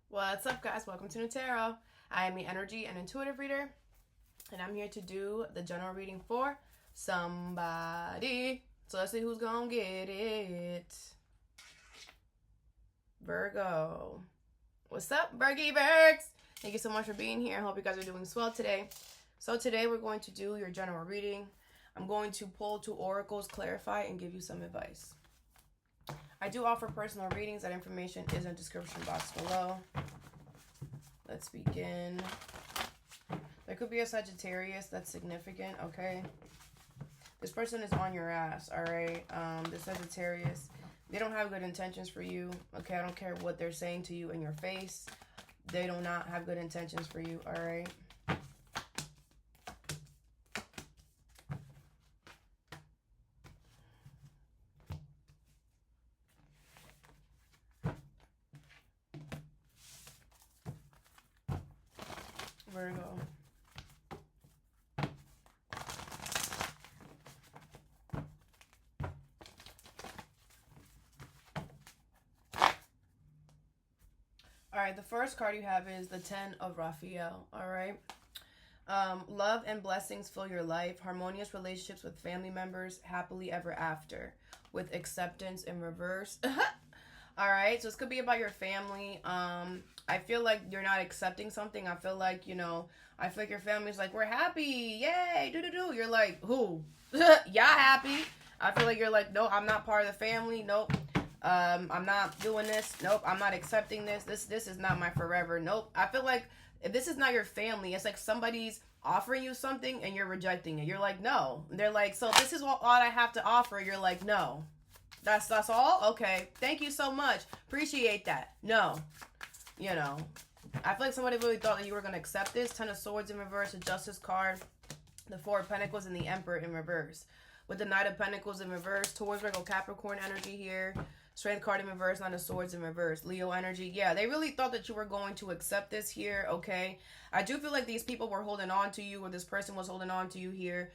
What's up, guys? Welcome to Nutarot. I am the energy and intuitive reader, and I'm here to do the general reading for somebody. So let's see who's gonna get it. Virgo. What's up, Virgy Virgs? Thank you so much for being here. I hope you guys are doing swell today. So today we're going to do your general reading. I'm going to pull two oracles, clarify, and give you some advice. I do offer personal readings. That information is in the description box below. Let's begin. There could be a Sagittarius that's significant, okay? This person is on your ass, all right? The Sagittarius, they don't have good intentions for you, okay? I don't care what they're saying to you in your face. They do not have good intentions for you, all right? Virgo. All right, the first card you have is the 10 of Raphael, all right? Love and blessings fill your life. Harmonious relationships with family members. Happily ever after. With acceptance in reverse. All right, so this could be about your family. I feel like you're not accepting something. I feel like, I feel like your family's like, we're happy. Yay, do. You're like, who? Y'all happy. I feel like you're like, no, I'm not part of the family. Nope. I'm not doing this. Nope. I'm not accepting this. This is not my forever. Nope. I feel like if this is not your family, it's like somebody's offering you something and you're rejecting it. You're like, no. They're like, so this is all I have to offer. You're like, no. That's all? Okay. Thank you so much. Appreciate that. No. I feel like somebody really thought that you were going to accept this. 10 of Swords in reverse, the Justice card, the 4 of Pentacles, and the Emperor in reverse. With the Knight of Pentacles in reverse, Taurus, Virgo, Capricorn energy here. Strength card in reverse, Nine of Swords in reverse. Leo energy. Yeah, they really thought that you were going to accept this here, okay? I do feel like these people were holding on to you, or this person was holding on to you here.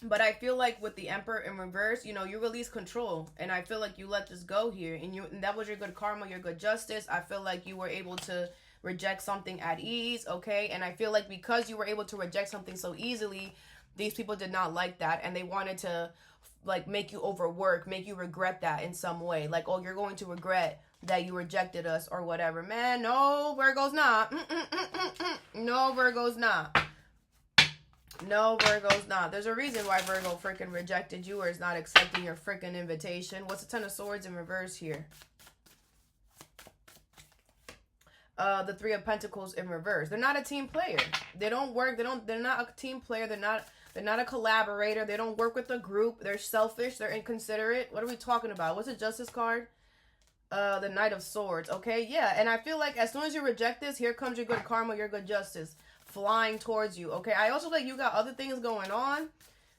But I feel like with the Emperor in reverse, you release control. And I feel like you let this go here. And that was your good karma, your good justice. I feel like you were able to reject something at ease, okay? And I feel like because you were able to reject something so easily, these people did not like that. And they wanted to, make you overwork, make you regret that in some way. Like, oh, you're going to regret that you rejected us or whatever. Man, no, Virgo's not. No, Virgo's not. No, Virgo's not. There's a reason why Virgo freaking rejected you or is not accepting your freaking invitation. What's the 10 of Swords in reverse here? The 3 of Pentacles in reverse. They're not a team player. They don't work. They're not a team player. They're not a collaborator. They don't work with a group. They're selfish. They're inconsiderate. What are we talking about? What's the Justice card? The Knight of Swords. Okay, yeah. And I feel like as soon as you reject this, here comes your good karma, your good justice flying towards you. Okay, I also think you got other things going on.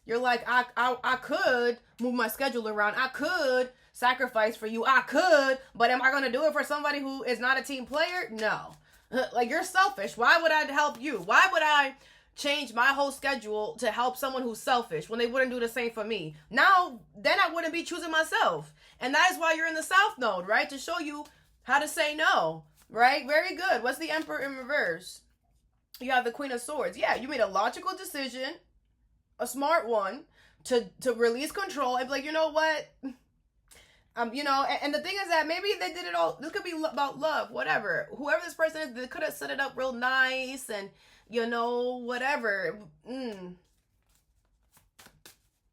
You're like, I could move my schedule around. I could sacrifice for you. I could, but am I going to do it for somebody who is not a team player? No. Like, you're selfish. Why would I help you? Why would I change my whole schedule to help someone who's selfish when they wouldn't do the same for me? Now, then I wouldn't be choosing myself. And that is why you're in the South Node, right? To show you how to say no, right? Very good. What's the Emperor in reverse? You have the Queen of Swords. Yeah, you made a logical decision, a smart one, to release control and be like, you know what? And the thing is that maybe they did it all. This could be about love, whatever. Whoever this person is, they could have set it up real nice and, whatever.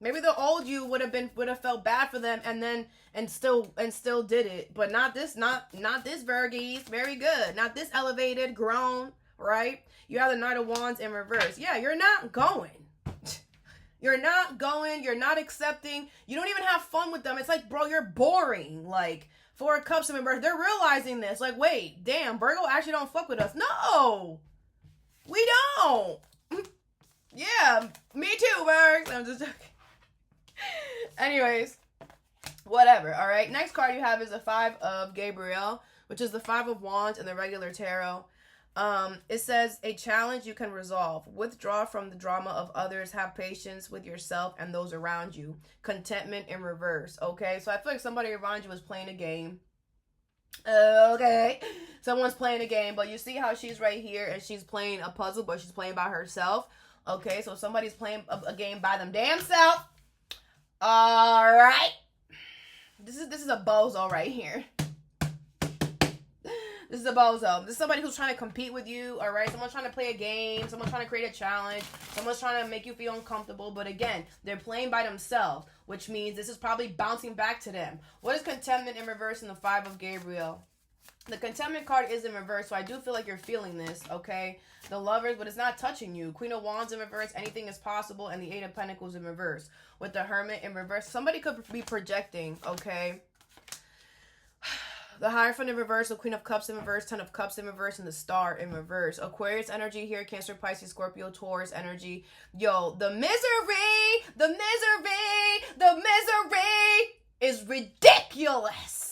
Maybe the old you would have felt bad for them and still did it. But not this Virgies. Very good. Not this elevated, grown, right? You have the Knight of Wands in reverse. Yeah, you're not going. You're not going. You're not accepting. You don't even have fun with them. It's like, bro, you're boring. Like, 4 of Cups in reverse. They're realizing this. Like, wait, damn, Virgo actually don't fuck with us. No, we don't. Yeah, me too, Virg. I'm just joking. Anyways, whatever. All right. Next card you have is the 5 of Gabriel, which is the 5 of Wands in the regular tarot. It says a challenge you can resolve. Withdraw from the drama of others. Have patience with yourself and those around you. Contentment in reverse. Okay, so I feel like somebody around you is playing a game. Okay. Someone's playing a game, but you see how she's right here and she's playing a puzzle, but she's playing by herself. Okay, so somebody's playing a game by them damn self. All right. This is a bozo right here. This is a bozo. This is somebody who's trying to compete with you, all right? Someone's trying to play a game. Someone's trying to create a challenge. Someone's trying to make you feel uncomfortable. But again, they're playing by themselves, which means this is probably bouncing back to them. What is contentment in reverse in the Five of Gabriel? The contentment card is in reverse, so I do feel like you're feeling this, okay? The Lovers, but it's not touching you. Queen of Wands in reverse, anything is possible, and the Eight of Pentacles in reverse. With the Hermit in reverse, somebody could be projecting, okay? The Hierophant in reverse, the Queen of Cups in reverse, Ten of Cups in reverse, and the Star in reverse. Aquarius energy here, Cancer, Pisces, Scorpio, Taurus energy. Yo, the misery is ridiculous.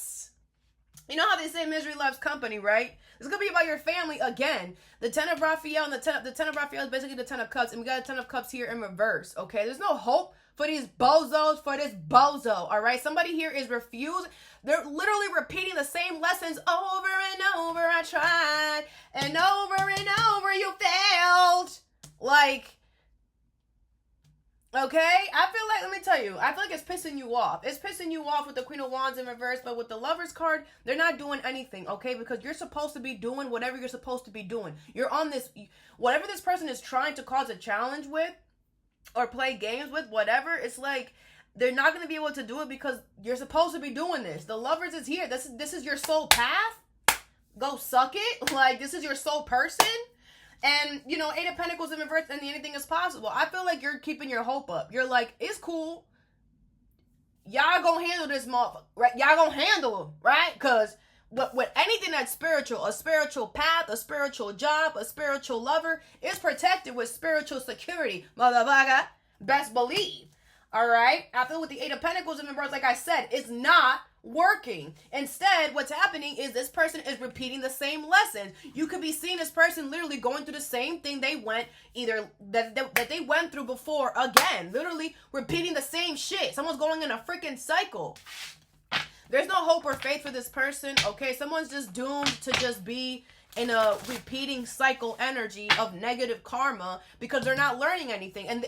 You know how they say misery loves company, right? It's going to be about your family again. The Ten of Raphael and the Ten of Raphael is basically the Ten of Cups, and we got a Ten of Cups here in reverse, okay? There's no hope for these bozos, for this bozo, all right? Somebody here is refused. They're literally repeating the same lessons over and over. I tried, and over you failed. Like, okay? I feel like, let me tell you, I feel like it's pissing you off. It's pissing you off with the Queen of Wands in reverse, but with the Lovers card, they're not doing anything, okay? Because you're supposed to be doing whatever you're supposed to be doing. You're on this, whatever this person is trying to cause a challenge with, or play games with, whatever, it's like they're not going to be able to do it because you're supposed to be doing this. The Lovers is here. This is your soul path. Go suck it. Like, this is your soul person. And, you know, Eight of Pentacles in reverse, and anything is possible. I feel like you're keeping your hope up. You're like, it's cool. Y'all gonna handle this motherfucker, right? Y'all gonna handle him, right? Because with anything that's spiritual, a spiritual path, a spiritual job, a spiritual lover is protected with spiritual security, motherfucker. Best believe. All right? After with the Eight of Pentacles in reverse, like I said, it's not working. Instead, what's happening is this person is repeating the same lessons. You could be seeing this person literally going through the same thing they went, either that they went through before again. Literally repeating the same shit. Someone's going in a freaking cycle. There's no hope or faith for this person, okay? Someone's just doomed to just be in a repeating cycle energy of negative karma because they're not learning anything. And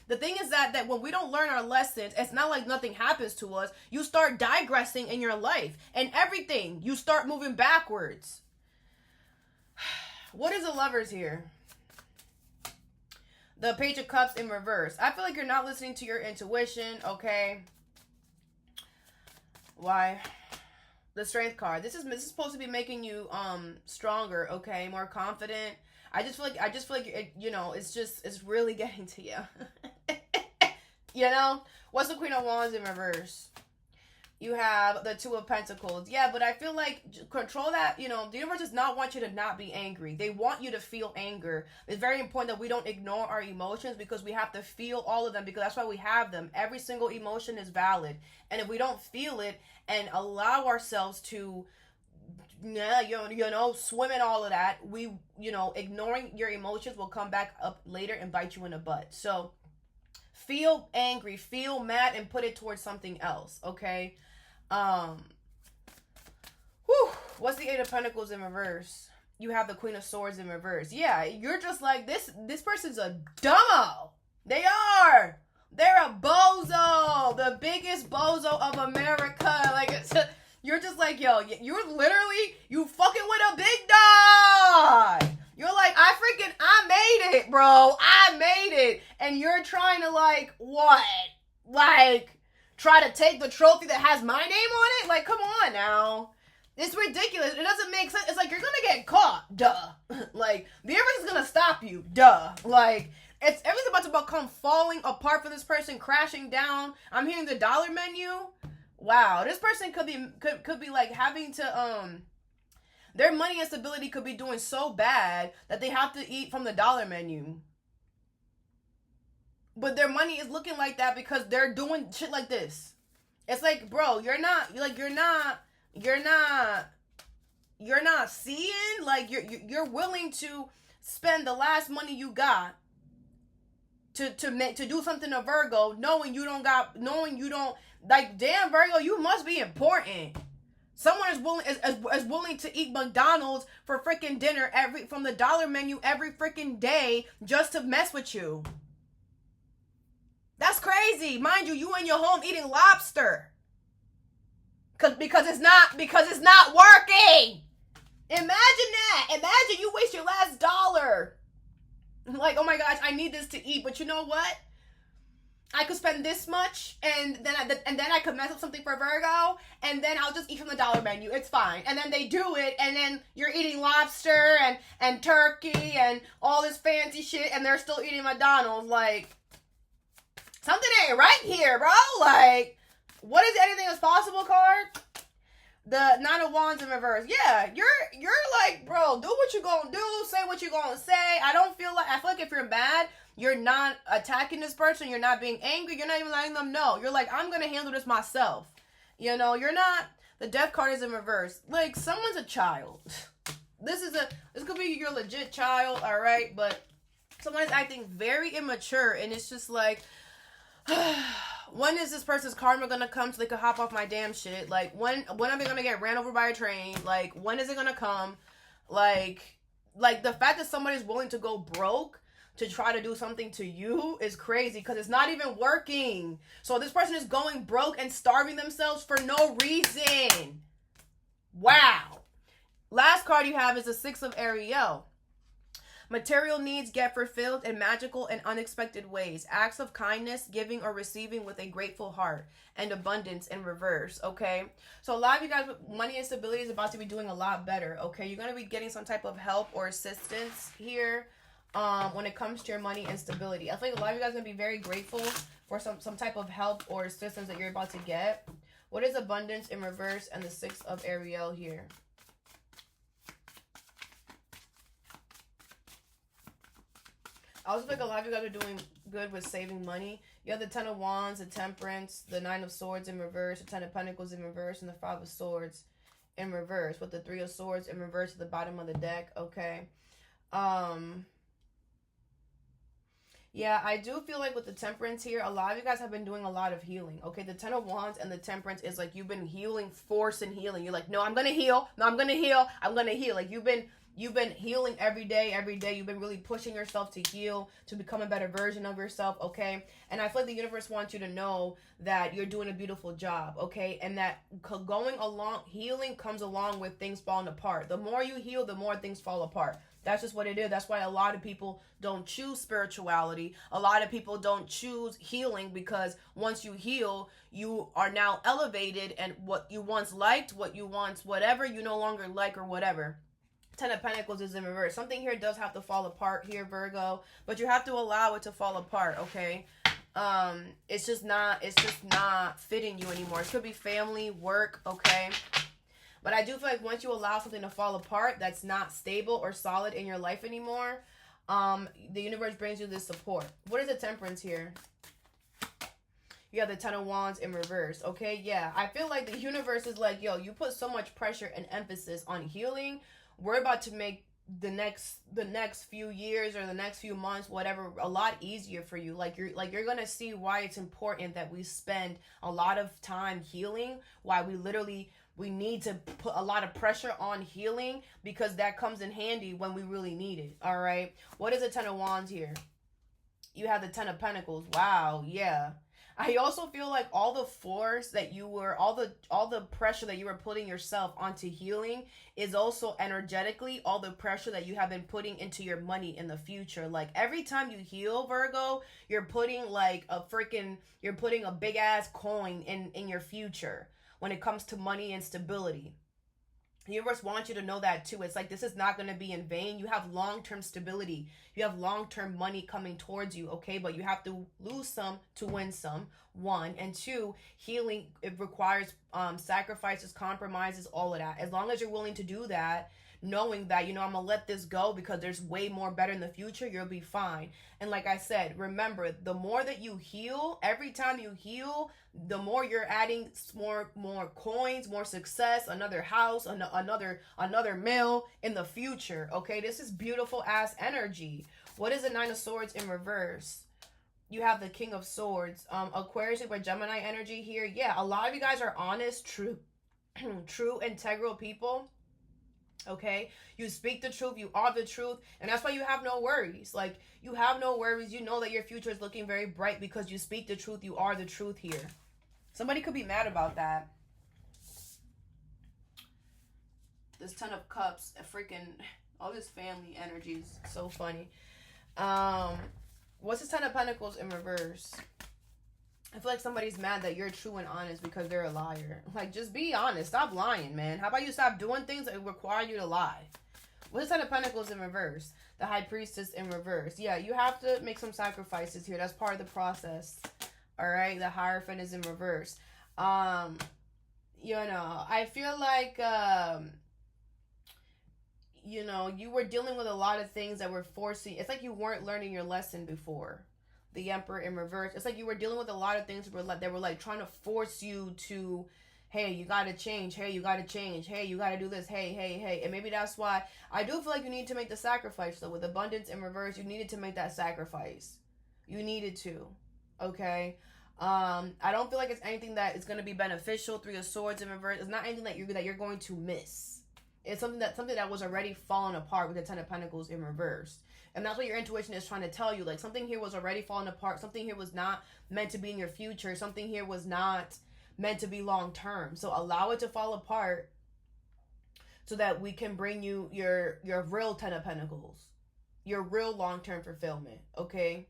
the thing is that when we don't learn our lessons, it's not like nothing happens to us. You start digressing in your life and everything. You start moving backwards. What is the Lovers here? The Page of Cups in reverse. I feel like you're not listening to your intuition, okay? Why? The Strength card. This is supposed to be making you stronger, okay, more confident. I just feel like it, you know, it's really getting to you. You know, what's the Queen of Wands in reverse? You have the Two of Pentacles. Yeah, but I feel like control that, you know, the universe does not want you to not be angry. They want you to feel anger. It's very important that we don't ignore our emotions because we have to feel all of them because that's why we have them. Every single emotion is valid. And if we don't feel it and allow ourselves to, you know, swim in all of that, ignoring your emotions will come back up later and bite you in the butt. So feel angry, feel mad, and put it towards something else, okay? What's the Eight of Pentacles in reverse? You have the Queen of Swords in reverse. Yeah, you're just like, this person's a dumbo. They are. They're a bozo. The biggest bozo of America. Like, you're just like, yo, you fucking with a big dog. You're like, I made it, bro. I made it. And you're trying to, like, what? Like, try to take the trophy that has my name on it? Like, come on now. It's ridiculous. It doesn't make sense. It's like, you're gonna get caught. Duh. Like, the universe is gonna stop you. Duh. Like, everything's about to come falling apart for this person, crashing down. I'm hearing the dollar menu. Wow. This person could be like having to, their money and stability could be doing so bad that they have to eat from the dollar menu. But their money is looking like that because they're doing shit like this. It's like, bro, you're not seeing, like, you're willing to spend the last money you got to do something to Virgo, knowing you don't, like, damn, Virgo, you must be important. Someone is willing to eat McDonald's for freaking dinner from the dollar menu every freaking day just to mess with you. That's crazy. Mind you, you in your home eating lobster. Because it's not working. Imagine that. Imagine you waste your last dollar. Like, oh my gosh, I need this to eat, but you know what? I could spend this much, and then I could mess up something for Virgo, and then I'll just eat from the dollar menu. It's fine. And then they do it, and then you're eating lobster and turkey and all this fancy shit, and they're still eating McDonald's. Like, something ain't right here, bro. Like, what is anything is possible card? The Nine of Wands in reverse. Yeah, you're like, bro, do what you gonna do, say what you gonna say. I feel like if you're mad, you're not attacking this person, you're not being angry, you're not even letting them know. You're like, I'm gonna handle this myself. You know, you're not. The Death card is in reverse. Like, someone's a child. This could be your legit child, all right, but someone is acting very immature, and it's just like, when is this person's karma gonna come so they can hop off my damn shit? Like, when are they gonna get ran over by a train? Like, when is it gonna come? Like the fact that somebody's willing to go broke to try to do something to you is crazy, because it's not even working. So this person is going broke and starving themselves for no reason. Wow. Last card you have is the Six of Ariel. Material needs get fulfilled in magical and unexpected ways. Acts of kindness, giving or receiving with a grateful heart, and abundance in reverse, okay? So a lot of you guys with money and stability is about to be doing a lot better, okay? You're going to be getting some type of help or assistance here when it comes to your money and stability. I feel like a lot of you guys are going to be very grateful for some type of help or assistance that you're about to get. What is abundance in reverse and the Six of Ariel here? I also think a lot of you guys are doing good with saving money. You have the Ten of Wands, the Temperance, the Nine of Swords in reverse, the Ten of Pentacles in reverse, and the Five of Swords in reverse, with the Three of Swords in reverse at the bottom of the deck, okay? Yeah, I do feel like with the Temperance here, a lot of you guys have been doing a lot of healing, okay? The Ten of Wands and the Temperance is like you've been healing, force and healing. You're like, no, I'm going to heal. No, I'm going to heal. I'm going to heal. Like, you've been healing every day. You've been really pushing yourself to heal, to become a better version of yourself, okay? And I feel like the universe wants you to know that you're doing a beautiful job, okay? And that healing comes along with things falling apart. The more you heal, the more things fall apart. That's just what it is. That's why a lot of people don't choose spirituality. A lot of people don't choose healing, because once you heal, you are now elevated, and what you once liked, whatever you no longer like or whatever. Ten of Pentacles is in reverse. Something here does have to fall apart here, Virgo, but you have to allow it to fall apart, okay? It's just not fitting you anymore. It could be family, work, okay? But I do feel like once you allow something to fall apart that's not stable or solid in your life anymore, the universe brings you this support. What is the Temperance here? You have the Ten of Wands in reverse, okay? Yeah, I feel like the universe is like, yo, you put so much pressure and emphasis on healing. We're about to make the next few years or the next few months, whatever, a lot easier for you. Like you're gonna see why it's important that we spend a lot of time healing. Why we need to put a lot of pressure on healing, because that comes in handy when we really need it. All right. What is the Ten of Wands here? You have the Ten of Pentacles. Wow. Yeah. I also feel like all the force that all the pressure that you were putting yourself onto healing is also energetically all the pressure that you have been putting into your money in the future. Like, every time you heal, Virgo, you're putting a big ass coin in your future when it comes to money and stability. The universe wants you to know that too. It's like, this is not going to be in vain. You have long-term stability. You have long-term money coming towards you, okay? But you have to lose some to win some, one. And two, healing, it requires sacrifices, compromises, all of that. As long as you're willing to do that, knowing that, I'm going to let this go because there's way more better in the future, you'll be fine. And like I said, remember, the more that you heal, every time you heal, the more you're adding more coins, more success, another house, another mill in the future, okay? This is beautiful ass energy. What is the Nine of Swords in reverse? You have the King of Swords. Aquarius with Gemini energy here. Yeah, a lot of you guys are honest, true, true, integral people. Okay, you speak the truth, you are the truth, and that's why you have no worries. Like, you have no worries. You know that your future is looking very bright because you speak the truth, you are the truth here. Somebody could be mad about that. This 10 of Cups, a freaking, all this family energy is so funny. What's this 10 of Pentacles in reverse? I feel like somebody's mad that you're true and honest because they're a liar. Like, just be honest. Stop lying, man. How about you stop doing things that require you to lie? What's the 10 of Pentacles in reverse? The High Priestess in reverse. Yeah, you have to make some sacrifices here. That's part of the process. All right? The Hierophant is in reverse. You know, I feel like, you know, you were dealing with a lot of things that were forcing. It's like you weren't learning your lesson before. The Emperor in reverse. It's like you were dealing with a lot of things that were like trying to force you to, hey, you gotta change. Hey, you gotta change. Hey, you gotta do this. Hey. And maybe that's why I do feel like you need to make the sacrifice. So with Abundance in reverse, you needed to make that sacrifice. You needed to. Okay. I don't feel like it's anything that is going to be beneficial. 3 of Swords in reverse. It's not anything that you're going to miss. It's something that was already falling apart with the 10 of Pentacles in reverse. And that's what your intuition is trying to tell you. Like, something here was already falling apart. Something here was not meant to be in your future. Something here was not meant to be long term. So allow it to fall apart so that we can bring you your real 10 of Pentacles. Your real long term fulfillment. Okay?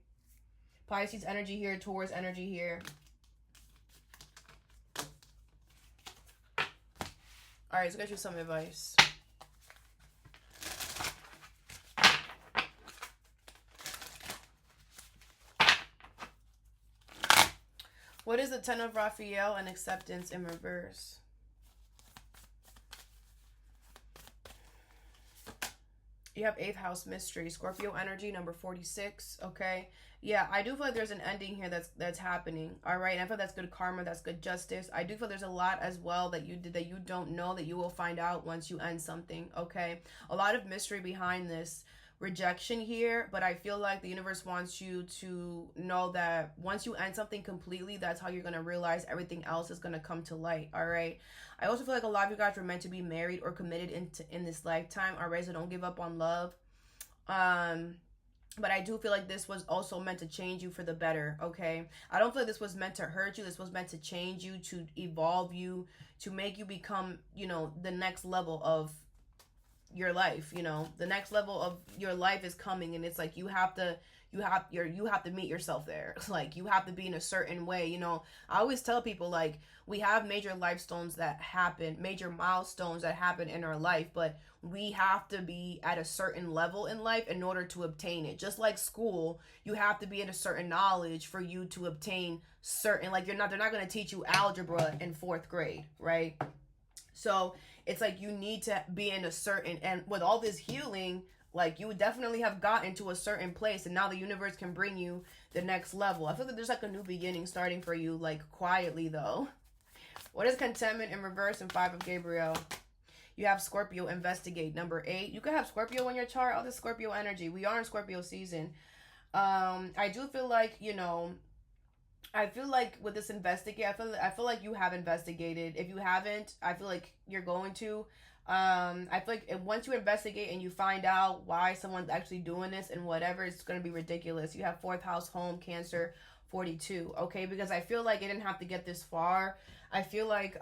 Pisces energy here. Taurus energy here. Alright, let's get you some advice. What is the 10 of Raphael and Acceptance in reverse? You have 8th house mystery. Scorpio energy, number 46. Okay. Yeah, I do feel like there's an ending here that's happening. All right. And I feel that's good karma. That's good justice. I do feel there's a lot as well that you did that you don't know that you will find out once you end something. Okay. A lot of mystery behind this rejection here, but I feel like the universe wants you to know that once you end something completely, that's how you're going to realize everything else is going to come to light. All right. I also feel like a lot of you guys were meant to be married or committed in this lifetime. All right. So don't give up on love. But I do feel like this was also meant to change you for the better, okay? I don't feel like this was meant to hurt you. This was meant to change you, to evolve you, to make you become, you know, the next level of your life. You know, the next level of your life is coming, and it's like you have to meet yourself there. Like, you have to be in a certain way. You know, I always tell people, like, we have major milestones that happen in our life, but we have to be at a certain level in life in order to obtain it. Just like school, you have to be at a certain knowledge for you to obtain certain, like, they're not going to teach you algebra in 4th grade, right? So it's like you need to be in a certain, and with all this healing, like, you would definitely have gotten to a certain place, and now the universe can bring you the next level. I feel like there's like a new beginning starting for you, like, quietly though. What is Contentment in reverse and 5 of Gabriel? You have Scorpio, investigate, number 8. You could have Scorpio in your chart. All this Scorpio energy. We are in Scorpio season. I do feel like, you know, I feel like with this investigate, I feel like you have investigated. If you haven't, I feel like you're going to. I feel like once you investigate and you find out why someone's actually doing this and whatever, it's going to be ridiculous. You have 4th house, home, Cancer, 42. Okay, because I feel like it didn't have to get this far. I feel like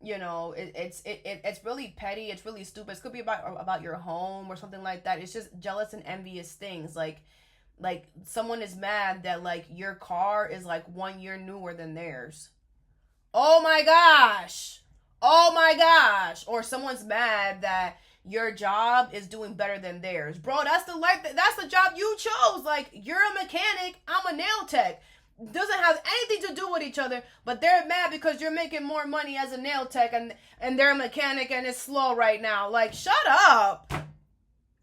you know, it's really petty. It's really stupid. It could be about your home or something like that. It's just jealous and envious things. Like someone is mad that, like, your car is like 1 year newer than theirs. Oh my gosh. Or someone's mad that your job is doing better than theirs. Bro, that's the job you chose. Like, you're a mechanic, I'm a nail tech. Doesn't have anything to do with each other, but they're mad because you're making more money as a nail tech and they're a mechanic and it's slow right now. Like, shut up.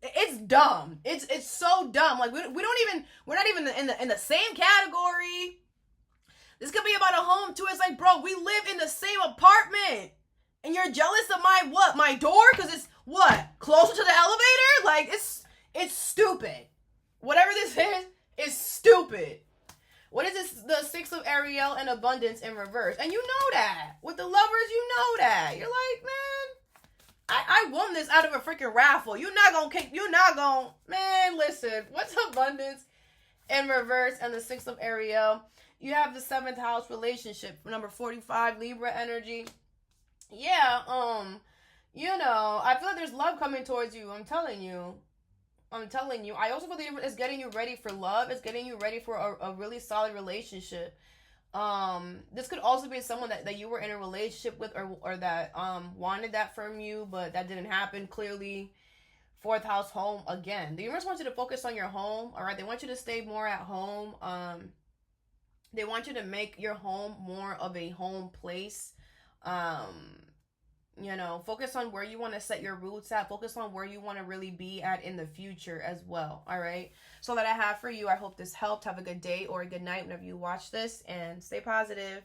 It's dumb. It's so dumb. Like, we're not even in the same category. This could be about a home too. It's like, bro, we live in the same apartment and you're jealous of my door because it's closer to the elevator. Like, it's stupid. Whatever this is stupid. What is this? The 6 of Ariel, and abundance in reverse. And you know that. With the lovers, you know that. You're like, man, I won this out of a freaking raffle. You're not gonna, man, listen. What's abundance in reverse and the 6 of Ariel? You have the 7th house relationship, number 45, Libra energy. Yeah, you know, I feel like there's love coming towards you. I'm telling you. I also feel that it's getting you ready for love. It's getting you ready for a really solid relationship. This could also be someone that you were in a relationship with or that wanted that from you, but that didn't happen. Clearly, 4th house, home again. The universe wants you to focus on your home. All right, they want you to stay more at home. They want you to make your home more of a home place. You know, focus on where you want to set your roots at. Focus on where you want to really be at in the future as well. All right. So that I have for you. I hope this helped. Have a good day or a good night whenever you watch this, and stay positive.